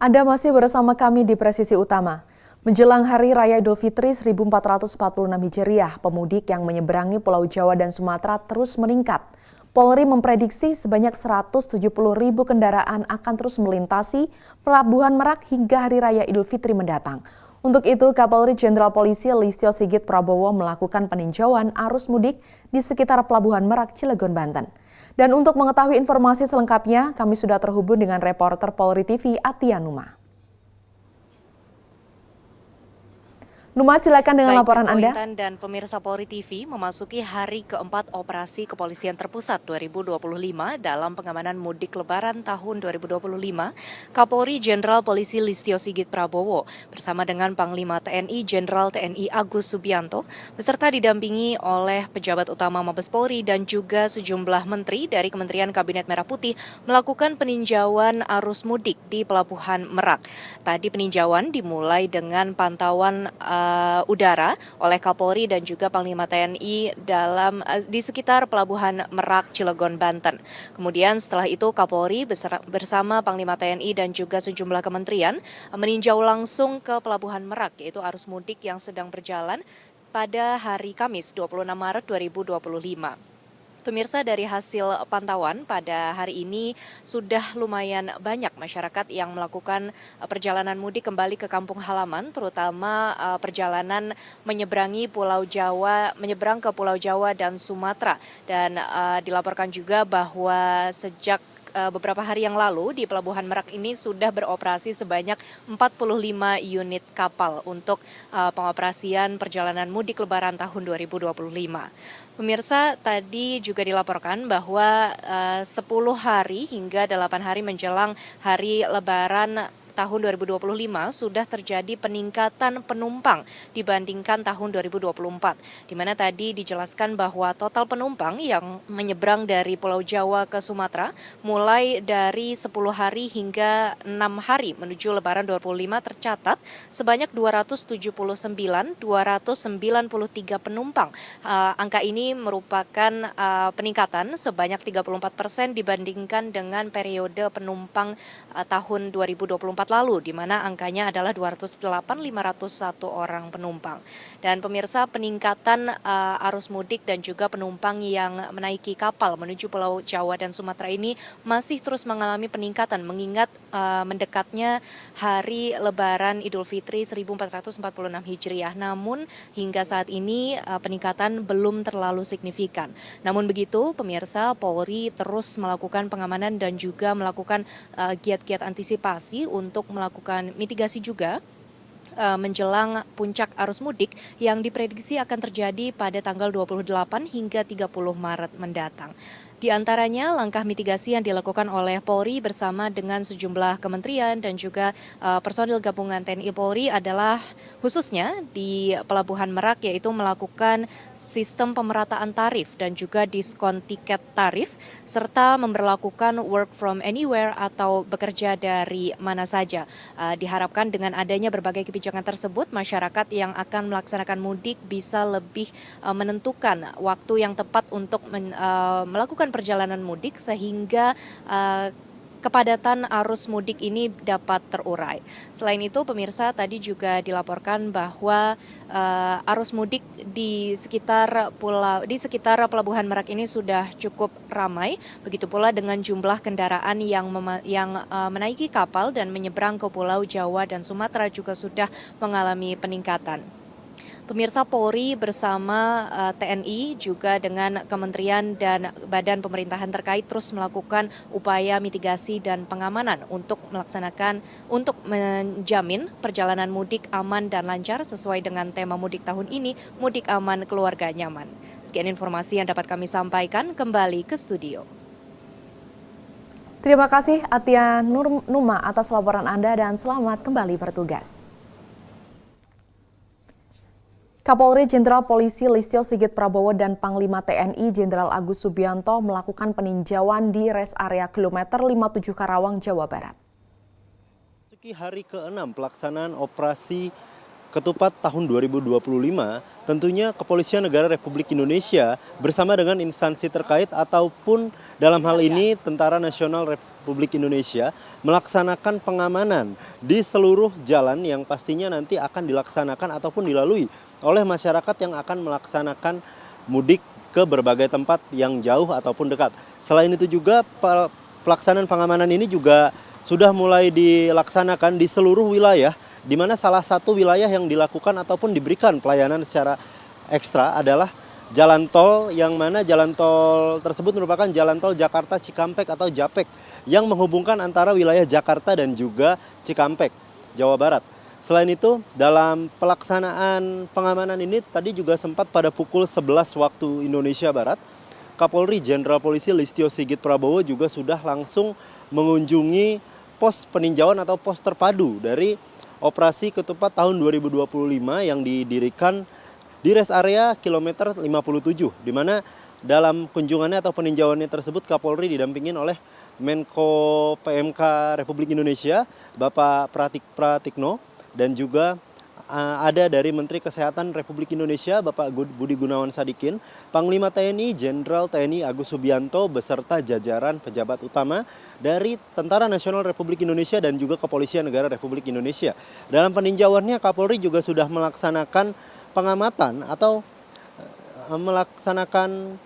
Anda masih bersama kami di Presisi Utama. Menjelang Hari Raya Idul Fitri 1446 Hijriah, pemudik yang menyeberangi Pulau Jawa dan Sumatera terus meningkat. Polri memprediksi sebanyak 170.000 kendaraan akan terus melintasi Pelabuhan Merak hingga Hari Raya Idul Fitri mendatang. Untuk itu, Kapolri Jenderal Polisi Listio Sigit Prabowo melakukan peninjauan arus mudik di sekitar Pelabuhan Merak, Cilegon, Banten. Dan untuk mengetahui informasi selengkapnya, kami sudah terhubung dengan reporter Polri TV Atia Numa. Numa, silakan dengan laporan Anda. Intan dan pemirsa Polri TV memasuki hari keempat operasi Kepolisian Terpusat 2025 dalam pengamanan mudik Lebaran tahun 2025, Kapolri Jenderal Polisi Listio Sigit Prabowo bersama dengan Panglima TNI Jenderal TNI Agus Subianto beserta didampingi oleh pejabat utama Mabes Polri dan juga sejumlah menteri dari Kementerian Kabinet Merah Putih melakukan peninjauan arus mudik di Pelabuhan Merak. Tadi peninjauan dimulai dengan pantauan udara oleh Kapolri dan juga Panglima TNI di sekitar Pelabuhan Merak, Cilegon, Banten. Kemudian setelah itu Kapolri bersama Panglima TNI dan juga sejumlah kementerian meninjau langsung ke Pelabuhan Merak, yaitu arus mudik yang sedang berjalan pada hari Kamis 26 Maret 2025. Pemirsa, dari hasil pantauan pada hari ini sudah lumayan banyak masyarakat yang melakukan perjalanan mudik kembali ke kampung halaman, terutama perjalanan menyeberang ke Pulau Jawa dan Sumatera. Dan dilaporkan juga bahwa sejak beberapa hari yang lalu di Pelabuhan Merak ini sudah beroperasi sebanyak 45 unit kapal untuk pengoperasian perjalanan mudik Lebaran tahun 2025. Pemirsa, tadi juga dilaporkan bahwa 10 hari hingga 8 hari menjelang hari Lebaran tahun 2025 sudah terjadi peningkatan penumpang dibandingkan tahun 2024, di mana tadi dijelaskan bahwa total penumpang yang menyeberang dari Pulau Jawa ke Sumatera mulai dari 10 hari hingga 6 hari menuju Lebaran 2025 tercatat sebanyak 279.293 penumpang. Angka ini merupakan peningkatan sebanyak 34% dibandingkan dengan periode penumpang tahun 2024 lalu, di mana angkanya adalah 208.501 orang penumpang. Dan pemirsa, peningkatan arus mudik dan juga penumpang yang menaiki kapal menuju Pulau Jawa dan Sumatera ini masih terus mengalami peningkatan mengingat mendekatnya hari Lebaran Idul Fitri 1446 Hijriah. Namun hingga saat ini peningkatan belum terlalu signifikan. Namun begitu, pemirsa, Polri terus melakukan pengamanan dan juga melakukan giat-giat antisipasi untuk melakukan mitigasi juga menjelang puncak arus mudik yang diprediksi akan terjadi pada tanggal 28 hingga 30 Maret mendatang. Di antaranya langkah mitigasi yang dilakukan oleh Polri bersama dengan sejumlah kementerian dan juga personil gabungan TNI Polri adalah khususnya di Pelabuhan Merak, yaitu melakukan sistem pemerataan tarif dan juga diskon tiket tarif serta memberlakukan work from anywhere atau bekerja dari mana saja. Diharapkan dengan adanya berbagai kebijakan tersebut, masyarakat yang akan melaksanakan mudik bisa lebih menentukan waktu yang tepat untuk melakukan perjalanan mudik sehingga kepadatan arus mudik ini dapat terurai. Selain itu, pemirsa, tadi juga dilaporkan bahwa arus mudik di sekitar Pelabuhan Merak ini sudah cukup ramai. Begitu pula dengan jumlah kendaraan yang menaiki kapal dan menyeberang ke Pulau Jawa dan Sumatera juga sudah mengalami peningkatan. Pemirsa, Polri bersama TNI juga dengan kementerian dan badan pemerintahan terkait terus melakukan upaya mitigasi dan pengamanan untuk menjamin perjalanan mudik aman dan lancar sesuai dengan tema mudik tahun ini, mudik aman, keluarga nyaman. Sekian informasi yang dapat kami sampaikan, kembali ke studio. Terima kasih Atia Numa atas laporan Anda dan selamat kembali bertugas. Kapolri Jenderal Polisi Listio Sigit Prabowo dan Panglima TNI Jenderal Agus Subianto melakukan peninjauan di res area kilometer 57 Karawang, Jawa Barat. Memasuki hari ke-6 pelaksanaan operasi Ketupat tahun 2025, tentunya Kepolisian Negara Republik Indonesia bersama dengan instansi terkait ataupun dalam hal ini Tentara Nasional Republik Indonesia melaksanakan pengamanan di seluruh jalan yang pastinya nanti akan dilaksanakan ataupun dilalui oleh masyarakat yang akan melaksanakan mudik ke berbagai tempat yang jauh ataupun dekat. Selain itu juga pelaksanaan pengamanan ini juga sudah mulai dilaksanakan di seluruh wilayah, di mana salah satu wilayah yang dilakukan ataupun diberikan pelayanan secara ekstra adalah jalan tol, yang mana jalan tol tersebut merupakan jalan tol Jakarta Cikampek atau JAPEK yang menghubungkan antara wilayah Jakarta dan juga Cikampek, Jawa Barat. Selain itu, dalam pelaksanaan pengamanan ini tadi juga sempat pada pukul 11 waktu Indonesia Barat, Kapolri Jenderal Polisi Listio Sigit Prabowo juga sudah langsung mengunjungi pos peninjauan atau pos terpadu dari operasi ketupat tahun 2025 yang didirikan di rest area kilometer 57, di mana dalam kunjungannya atau peninjauannya tersebut Kapolri didampingin oleh Menko PMK Republik Indonesia, Bapak Pratikno, dan juga ada dari Menteri Kesehatan Republik Indonesia, Bapak Budi Gunawan Sadikin, Panglima TNI Jenderal TNI Agus Subianto, beserta jajaran pejabat utama dari Tentara Nasional Republik Indonesia dan juga Kepolisian Negara Republik Indonesia. Dalam peninjauannya, Kapolri juga sudah melaksanakan pengamatan atau melaksanakan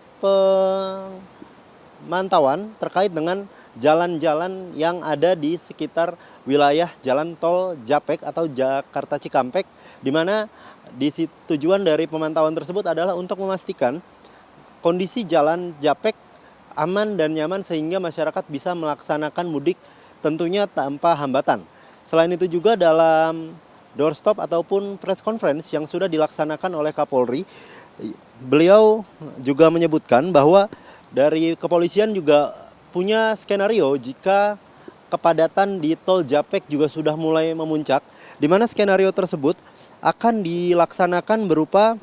pemantauan terkait dengan jalan-jalan yang ada di sekitar wilayah jalan tol JAPEK atau Jakarta Cikampek, di mana tujuan dari pemantauan tersebut adalah untuk memastikan kondisi jalan JAPEK aman dan nyaman sehingga masyarakat bisa melaksanakan mudik tentunya tanpa hambatan. Selain itu juga dalam doorstop ataupun press conference yang sudah dilaksanakan oleh Kapolri, beliau juga menyebutkan bahwa dari kepolisian juga punya skenario jika kepadatan di tol JAPEK juga sudah mulai memuncak, di mana skenario tersebut akan dilaksanakan berupa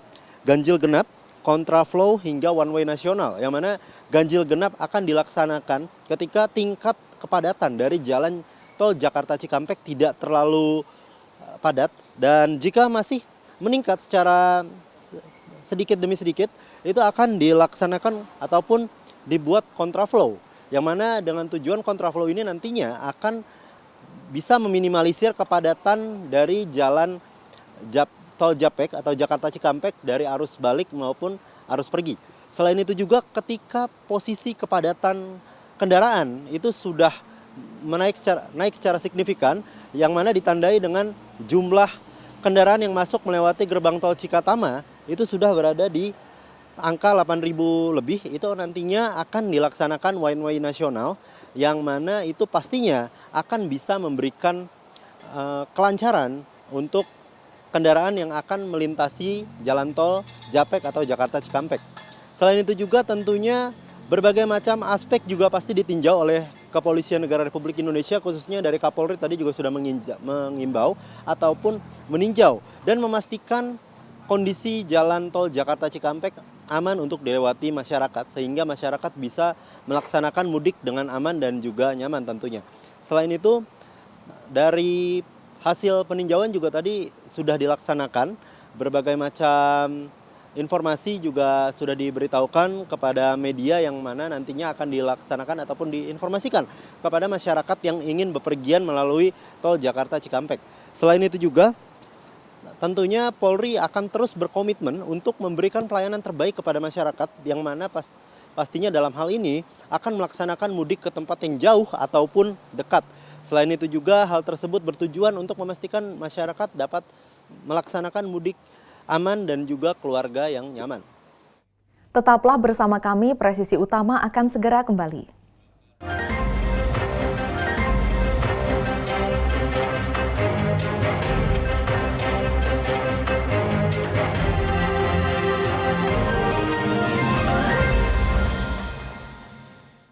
ganjil genap, kontraflow hingga one way nasional, yang mana ganjil genap akan dilaksanakan ketika tingkat kepadatan dari jalan tol Jakarta Cikampek tidak terlalu padat, dan jika masih meningkat secara sedikit demi sedikit, itu akan dilaksanakan ataupun dibuat kontraflow, yang mana dengan tujuan kontraflow ini nantinya akan bisa meminimalisir kepadatan dari jalan tol JAPEK atau Jakarta Cikampek dari arus balik maupun arus pergi. Selain itu juga ketika posisi kepadatan kendaraan itu sudah naik secara signifikan, yang mana ditandai dengan jumlah kendaraan yang masuk melewati gerbang tol Cikatama itu sudah berada di angka 8.000 lebih. Itu nantinya akan dilaksanakan one way nasional, yang mana itu pastinya akan bisa memberikan kelancaran untuk kendaraan yang akan melintasi jalan tol JAPEK atau Jakarta Cikampek. Selain itu juga tentunya berbagai macam aspek juga pasti ditinjau oleh Kepolisian Negara Republik Indonesia, khususnya dari Kapolri tadi juga sudah mengimbau ataupun meninjau dan memastikan kondisi jalan tol Jakarta Cikampek aman untuk dilewati masyarakat, sehingga masyarakat bisa melaksanakan mudik dengan aman dan juga nyaman tentunya. Selain itu, dari hasil peninjauan juga tadi sudah dilaksanakan berbagai macam informasi juga sudah diberitahukan kepada media, yang mana nantinya akan dilaksanakan ataupun diinformasikan kepada masyarakat yang ingin bepergian melalui tol Jakarta Cikampek. Selain itu juga tentunya Polri akan terus berkomitmen untuk memberikan pelayanan terbaik kepada masyarakat, yang mana pastinya dalam hal ini akan melaksanakan mudik ke tempat yang jauh ataupun dekat. Selain itu juga hal tersebut bertujuan untuk memastikan masyarakat dapat melaksanakan mudik aman dan juga keluarga yang nyaman. Tetaplah bersama kami, Presisi Utama akan segera kembali.